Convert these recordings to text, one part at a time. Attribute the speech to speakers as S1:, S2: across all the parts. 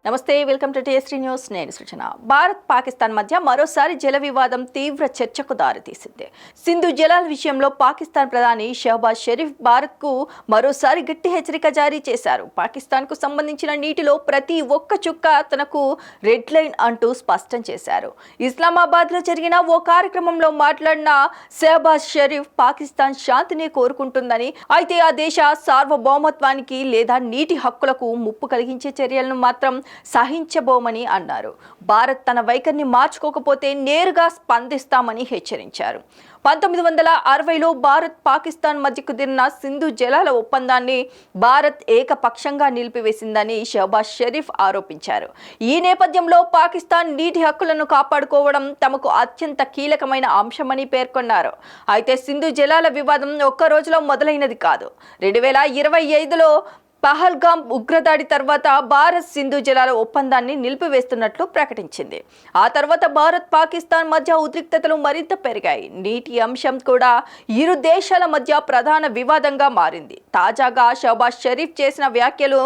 S1: నమస్తే, welcome to TST news. నేను సృజన. భారత్ పాకిస్తాన్ మధ్య మరోసారి జల వివాదం తీవ్ర చర్చకు దారితీసింది. సింధు జలాల విషయంలో పాకిస్తాన్ ప్రధాని షహబాజ్ షరీఫ్ భారత్కు మరోసారి గట్టి హెచ్చరిక జారీ చేశారు. పాకిస్తాన్కు సంబంధించిన నీటిలో ప్రతి ఒక్క చుక్క తనకు రెడ్ లైన్ అంటూ స్పష్టం చేశారు. ఇస్లామాబాద్లో జరిగిన ఓ కార్యక్రమంలో మాట్లాడిన షహబాజ్ షరీఫ్ పాకిస్తాన్ శాంతిని కోరుకుంటుందని, అయితే ఆ దేశ సార్వభౌమత్వానికి లేదా నీటి హక్కులకు ముప్పు కలిగించే చర్యలను మాత్రం సహించబోమని అన్నారు. భారత్ తన వైఖరిని మార్చుకోకపోతే నేరుగా స్పందిస్తామని హెచ్చరించారు. 1960లో భారత్ పాకిస్తాన్ మధ్య కుదిరిన సింధు జలాల ఒప్పందాన్ని భారత్ ఏకపక్షంగా నిలిపివేసిందని షహబాజ్ షరీఫ్ ఆరోపించారు. ఈ నేపథ్యంలో పాకిస్తాన్ నీటి హక్కులను కాపాడుకోవడం తమకు అత్యంత కీలకమైన అంశమని పేర్కొన్నారు. అయితే సింధు జలాల వివాదం ఒక్క రోజులో మొదలైనది కాదు. 2025లో పహల్గామ్ ఉగ్రదాడి తర్వాత భారత్ సింధు జలాల ఒప్పందాన్ని నిలిపివేస్తున్నట్లు ప్రకటించింది. ఆ తర్వాత భారత్ పాకిస్తాన్ మధ్య ఉద్రిక్తతలు మరింత పెరిగాయి. నీటి అంశం కూడా ఇరు దేశాల మధ్య ప్రధాన వివాదంగా మారింది. తాజాగా షహబాజ్ షరీఫ్ చేసిన వ్యాఖ్యలు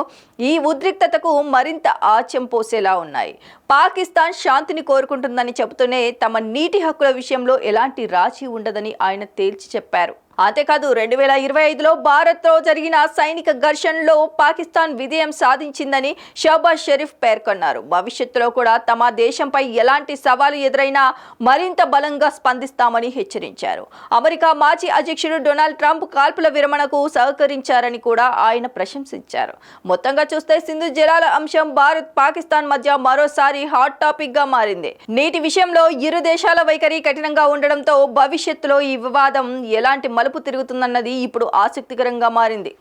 S1: ఈ ఉద్రిక్తతకు మరింత ఆచ్యం పోసేలా ఉన్నాయి. పాకిస్తాన్ శాంతిని కోరుకుంటుందని చెబుతూనే తమ నీటి హక్కుల విషయంలో ఎలాంటి రాజీ ఉండదని ఆయన తేల్చి చెప్పారు. అంతేకాదు 2025లో భారత్తో జరిగిన సైనిక ఘర్షణలో పాకిస్తాన్ విజయం సాధించిందని షహబాజ్ షరీఫ్ పేర్కొన్నారు. భవిష్యత్తులో కూడా తమ దేశంపై ఎలాంటి సవాలు ఎదురైనా మరింత బలంగా స్పందిస్తామని హెచ్చరించారు. అమెరికా మాజీ అధ్యక్షుడు డొనాల్డ్ ట్రంప్ కాల్పుల విరమణకు సహకరించారని కూడా ఆయన ప్రశంసించారు. మొత్తంగా చూస్తే సింధు జలాల అంశం భారత్ పాకిస్తాన్ మధ్య మరోసారి హాట్ టాపిక్ గా మారింది. నీటి విషయంలో ఇరు దేశాల వైఖరి కఠినంగా ఉండడంతో భవిష్యత్తులో ఈ వివాదం ఎలాంటి మలుపు తిరుగుతుందన్నది ఇప్పుడు ఆసక్తికరంగా మారింది.